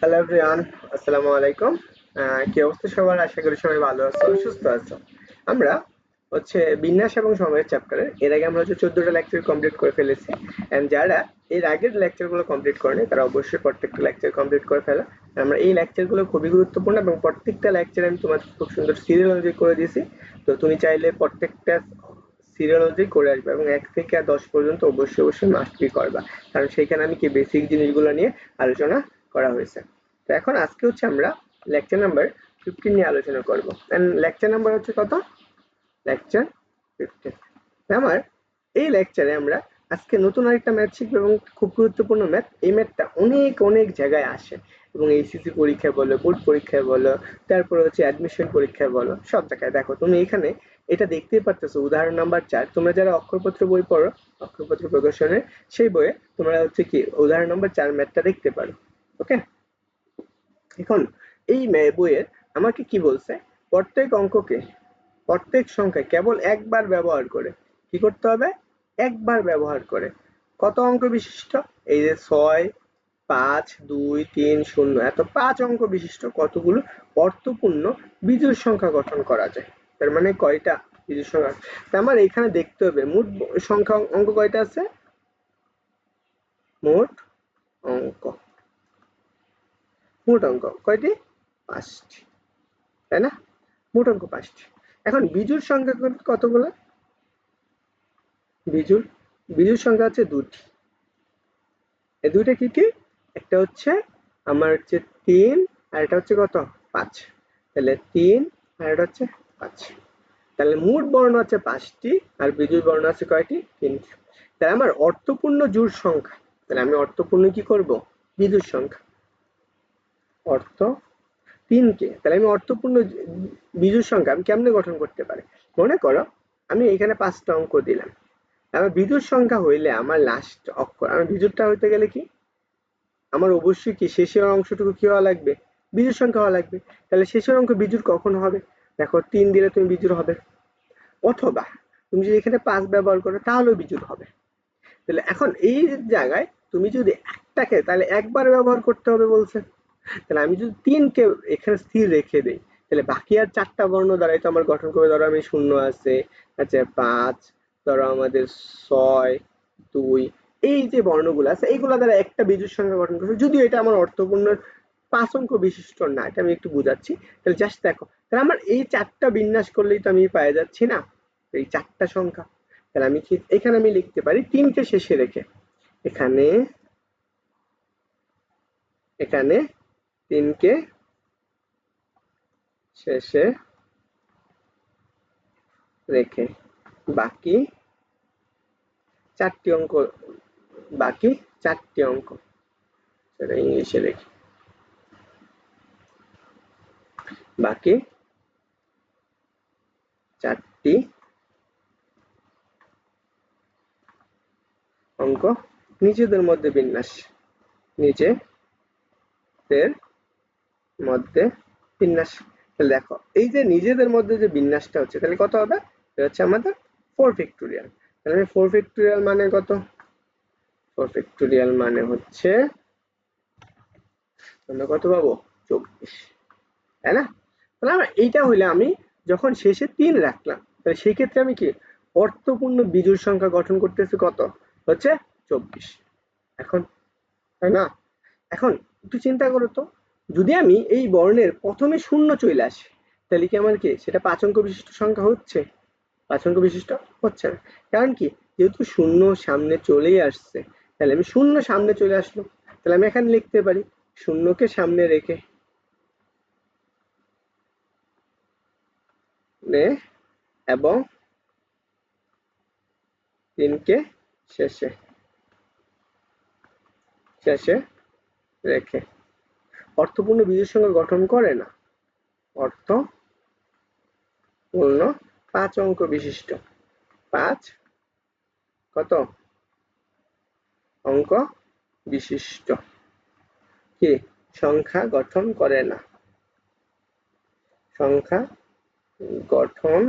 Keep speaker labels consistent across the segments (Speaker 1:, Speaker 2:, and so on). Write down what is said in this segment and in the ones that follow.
Speaker 1: Hello everyone, আসসালামু আলাইকুম। কি অবস্থা সবার? আশা করি সবাই ভালো আছো, সুস্থ আছো। আমরা বিন্যাস এবং সময়ের চ্যাপ্টারে এর আগে আমরা 14টা লেকচার কমপ্লিট করে ফেলেছি। এন্ড যারা এর আগের লেকচারগুলো কমপ্লিট করেনি তারা অবশ্যই প্রত্যেকটা লেকচার কমপ্লিট করে ফেলা। আমরা এই লেকচারগুলো খুবই গুরুত্বপূর্ণ এবং প্রত্যেকটা লেকচার আমি তোমাকে খুব সুন্দর সিরিয়াল অনুযায়ী করে দিয়েছি। তো তুমি চাইলে প্রত্যেকটা সিরিয়াল অনুযায়ী করে আসবে এবং 1 থেকে 10 পর্যন্ত অবশ্যই মাস্ট বি করবা, কারণ সেইখানে আমি কি বেসিক জিনিসগুলো নিয়ে আলোচনা করা হয়েছে। তো এখন আজকে আমরা লেকচার নাম্বার 15 নিয়ে আলোচনা করব। এন্ড লেকচার নাম্বার হচ্ছে কত? লেকচার 15। আমার এই লেকচারে আমরা আজকে নতুন আরেকটা ম্যাথ শিখবো এবং খুব গুরুত্বপূর্ণ ম্যাথ। এই ম্যাথটা অনেক অনেক জায়গায় আসে এবং এইচএসসি পরীক্ষায় বলো, বোর্ড পরীক্ষায় বলো, তারপরে অ্যাডমিশন পরীক্ষায় বলো, সব জায়গায়। দেখো তুমি এখানে এটা দেখতেই পারতেছো, উদাহরণ নাম্বার 4। তোমরা যারা অক্ষরপত্র বই পড়ো, অক্ষরপত্র প্রদর্শনের সেই বইয়ে তোমরা কি উদাহরণ নাম্বার 4 ম্যাথটা দেখতে পারো। ওকে, এখন এই বইয়ের আমাকে কি বলছে, প্রত্যেক অঙ্ককে, প্রত্যেক সংখ্যা কেবল একবার ব্যবহার করে কি করতে হবে, একবার ব্যবহার করে কত অঙ্ক বিশিষ্ট, এই যে 6, 5, 2, 3, 0, এত 5 অঙ্ক বিশিষ্ট কতগুলো অর্থপূর্ণ বিজোড় সংখ্যা গঠন করা যায়। তার মানে কয়টা বিজোড় সংখ্যা? তার আমার এখানে দেখতে হবে মোট সংখ্যা অঙ্ক কয়টা আছে, মোট অঙ্ক, মোট অঙ্ক কয়টি? 5টি, তাই না? মোট অঙ্ক 5টি। এখন বিজোড় সংখ্যা কতগুলো? বিজোড় বিজোড় সংখ্যা হচ্ছে 2টি। এই দুইটা কি কি? একটা হচ্ছে আমার 3, আর এটা হচ্ছে কত? 5। তাহলে 3 আর এটা হচ্ছে 5। তাহলে মোট বর্ণ আছে 5টি আর বিজোড় বর্ণ আছে কয়টি? 3টি। তাহলে আমার অর্থপূর্ণ জোড় সংখ্যা, তাহলে আমি অর্থপূর্ণ কি করব? বিজোড় সংখ্যা, অর্থ 3কে। তাহলে আমি অর্থপূর্ণ বিজোড় সংখ্যা আমি কেমনে গঠন করতে পারি? মনে করো আমি এখানে 5টা অঙ্ক দিলাম। আমার বিজোড় সংখ্যা হইলে আমার লাস্ট অক্ষর, আমার বিজোড়টা হইতে গেলে কি আমার অবশ্যই কি শেষের অংশটুকু কি হওয়া লাগবে? বিজোড় সংখ্যা হওয়া লাগবে। তাহলে শেষের অঙ্ক বিজোড় কখন হবে? দেখো 3 দিলে তুমি বিজোড় হবে, অথবা তুমি যদি এখানে 5 ব্যবহার করো তাহলেও বিজোড় হবে। তাহলে এখন এই জায়গায় তুমি যদি একটাকে তাহলে একবার ব্যবহার করতে হবে বলছে। তাহলে আমি যদি 3কে এখানে স্থির রেখে দেই, তাহলে বাকি আর 4টা বর্ণ দ্বারাই তো আমার গঠন করবে। ধরো আমি 0 আছে, আচ্ছা 5, ধরো আমাদের 6, 2, এই যে বর্ণগুলো আছে এইগুলা দ্বারা একটা বিজোড় সংখ্যা গঠন করবে। যদিও এটা আমার অর্থপূর্ণ 5 অঙ্ক বিশিষ্ট না, এটা আমি একটু বুঝাচ্ছি। তাহলে জাস্ট দেখো, তাহলে আমার এই 4টা বিন্যাস করলেই তো আমি পেয়ে যাচ্ছি না এই 4টা সংখ্যা। তাহলে আমি কি এখানে আমি লিখতে পারি 3কে শেষে রেখে, এখানে এখানে 3কে শেষে রেখে বাকি 4টি অঙ্ক, বাকি 4টি অঙ্ক সেটা ইংলিশে লিখি, বাকি 4টি অঙ্ক নিজেদের মধ্যে বিন্যাস, নিজেদের মধ্যে বিন্যাস। তাহলে দেখো এই যে নিজেদের মধ্যে যে বিন্যাসটা হচ্ছে, তাহলে কত হবে? এটা হচ্ছে আমাদের 4 ফ্যাক্টোরিয়াল। তাহলে আমি 4 ফ্যাক্টোরিয়াল মানে কত? 4 ফ্যাক্টোরিয়াল মানে হচ্ছে আমরা কত পাবো? 24, তাই না? তাহলে আমার এইটা হইলে আমি যখন শেষে 3 রাখলাম, তাহলে সেই ক্ষেত্রে আমি কি অর্থপূর্ণ বিজোড় সংখ্যা গঠন করতেছি কত? হচ্ছে 24। এখন, তাই না? এখন একটু চিন্তা করো তো, যদি আমি এই বর্ণের প্রথমে 0 চলে আসে, তাহলে কি আমার কি সেটা 5 অঙ্ক বিশিষ্ট সংখ্যা হচ্ছে? 5 অঙ্ক বিশিষ্ট হচ্ছে না। কারণ কি, যেহেতু 0 সামনে চলেই আসছে, তাহলে আমি 0 সামনে চলে আসলো, তাহলে আমি এখানে লিখতে পারি 0কে সামনে রেখে এবং 3কে শেষে শেষে রেখে অর্থপূর্ণ বিজোড় সংখ্যা গঠন করে না। অর্থপূর্ণ 5 অঙ্ক বিশিষ্ট, 5 কত অঙ্ক বিশিষ্ট কি সংখ্যা গঠন করে না, সংখ্যা গঠন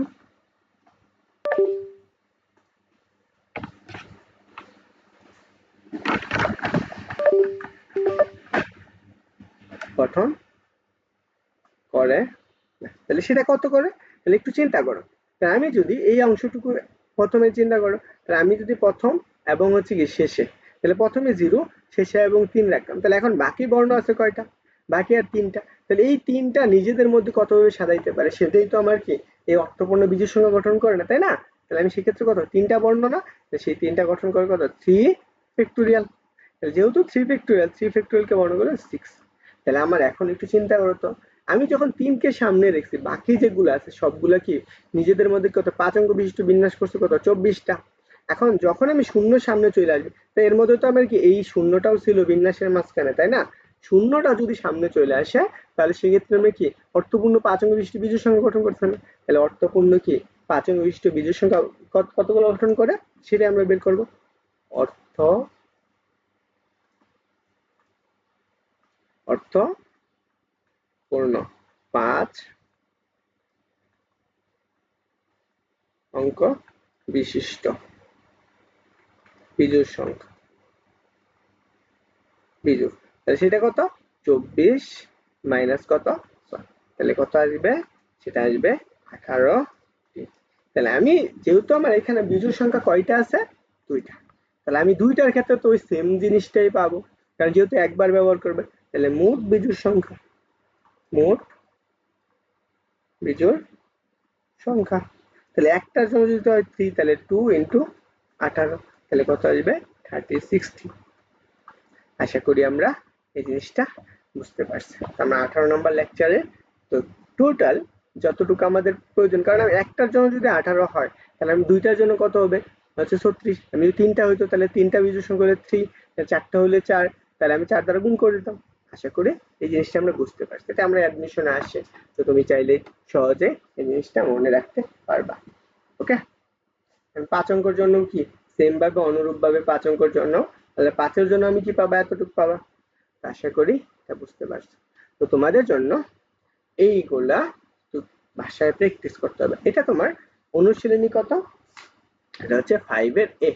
Speaker 1: গঠন করে না। তাহলে সেটা কত করে? তাহলে একটু চিন্তা করো। তাহলে আমি যদি এই অংশটুকু প্রথমে চিন্তা করো, তাহলে আমি যদি প্রথম এবং হচ্ছে কি শেষে, তাহলে প্রথমে 0 শেষে এবং 3 রাখলাম, তাহলে এখন বাকি বর্ণ আছে কয়টা? বাকি আর 3টা। তাহলে এই 3টা নিজেদের মধ্যে কতভাবে সাজাইতে পারে সেটাই তো আমার কি এই অর্থপূর্ণ বীজের সংখ্যা গঠন করে না, তাই না? তাহলে আমি সেক্ষেত্রে কত 3টা বর্ণ না, সেই 3টা গঠন করে কত 3 ফ্যাক্টোরিয়াল। যেহেতু 3 ফ্যাক্টোরিয়াল, 3 ফ্যাক্টোরিয়ালকে বর্ণ করে 6। তাহলে আমার এখন একটু চিন্তা করো তো, আমি যখন 3কে সামনে রেখেছি বাকি যেগুলো আছে সবগুলা কি নিজেদের মধ্যে কত 5 অঙ্ক বিশিষ্ট বিন্যাস করছে কত 24টা। এখন যখন আমি শূন্য সামনে চলে আসবে, তো এর মধ্যে তো আমার কি এই শূন্যটাও ছিল বিন্যাসের মাঝখানে, তাই না? শূন্যটা যদি সামনে চলে আসে তাহলে সেক্ষেত্রে আমরা কি অর্থপূর্ণ 5 অঙ্ক বিশিষ্ট বীজের সংখ্যা গঠন করতে হবে। তাহলে অর্থপূর্ণ কি 5 অঙ্ক বিশিষ্ট বীজের সংখ্যা কতগুলো গঠন করে সেটা আমরা বের করব। অর্থ অর্থপূর্ণ 5 অঙ্ক বিশিষ্ট বিজোড় সংখ্যা বিজোড়। তাহলে সেটা কত 24 মাইনাস কত 6। তাহলে কত আসবে? সেটা আসবে 18। তাহলে আমি যেহেতু আমার এখানে বিজোড় সংখ্যা কয়টা আছে? 2টা। তাহলে আমি 2টার ক্ষেত্রে তো ওই সেম জিনিসটাই পাবো, কারণ যেহেতু একবার ব্যবহার করবে। তাহলে মোট বিজোড় সংখ্যা, মোট বিজোড় সংখ্যা, তাহলে একটার জন্য যদি হয় 3, তাহলে 2 ইন্টু 18, তাহলে কত আসবে 36। আশা করি আমরা এই জিনিসটা বুঝতে পারছি। আমরা 18 নম্বর লেকচারে তো টোটাল যতটুকু আমাদের প্রয়োজন, কারণ একটার জন্য যদি 18 হয় তাহলে আমি 2টার জন্য কত হবে হচ্ছে 36। আমি যদি 3টা হইতো তাহলে 3টা বিজোড় সংখ্যা হলে 3, 4টা হলে 4, তাহলে আমি 4 দ্বারা গুণ করে দিতাম। আশা করি এই জিনিসটা আমরা বুঝতে পারছি। এটা আমরা অ্যাডমিশনে আসে, তো তুমি চাইলে সহজে এই জিনিসটা মনে রাখতে পারবা। ওকে, 5 অঙ্কের জন্য কি সেম ভাবে অনুরূপ ভাবে 5 অঙ্কের জন্য, তাহলে 5 এর জন্য আমি কি পাবা এতটুকু পাবা। আশা করি এটা বুঝতে পারছো। তো তোমাদের জন্য এইগুলা ভাষায় প্র্যাকটিস করতে হবে। এটা তোমার অনুশীলনী কত? এটা হচ্ছে 5 এর এ,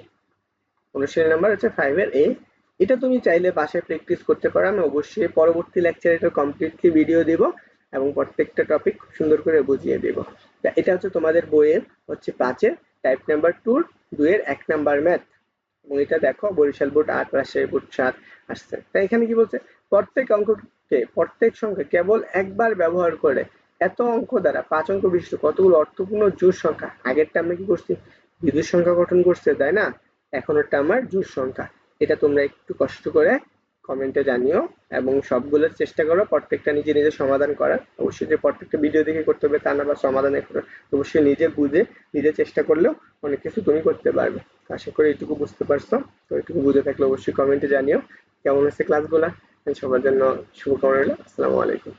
Speaker 1: অনুশীলনী নাম্বার হচ্ছে 5 এর এ। এটা তুমি চাইলে বাসায় প্র্যাকটিস করতে পারো। আমি অবশ্যই পরবর্তী লেকচারে এটা কমপ্লিটলি ভিডিও দেব এবং প্রত্যেকটা টপিক খুব সুন্দর করে বুঝিয়ে দেব। এটা হচ্ছে তোমাদের বইয়ের হচ্ছে 5 এর টাইপ নাম্বার 2 2 এর 1 নাম্বার ম্যাথ। এবং এটা দেখো বরিশাল বোর্ড 8, রাজশাহী বোর্ড 7 আসছে। তাই এখানে কি বলছে, প্রত্যেক অঙ্ককে প্রত্যেক সংখ্যা কেবল একবার ব্যবহার করে এত অঙ্ক দ্বারা 5 অঙ্ক বিশিষ্ট কতগুলো অর্থপূর্ণ জোড় সংখ্যা, আগেরটা আমরা কি করছি বিজোড় সংখ্যা গঠন করছে, তাই না? এখন ওটা আমার জোড় সংখ্যা। এটা তোমরা একটু কষ্ট করে কমেন্টে জানিও এবং সবগুলোর চেষ্টা করো প্রত্যেকটা নিজে নিজে সমাধান করার। অবশ্যই যে প্রত্যেকটা ভিডিও দেখে করতে হবে তা না, বা সমাধানে অবশ্যই নিজে বুঝে নিজে চেষ্টা করলেও অনেক কিছু তুমি করতে পারবে। আশা করি এইটুকু বুঝতে পারছো। তো এইটুকু বুঝে থাকলে অবশ্যই কমেন্টে জানিও কেমন হচ্ছে ক্লাসগুলা। সবার জন্য শুভকামনা রইল। আসসালামু আলাইকুম।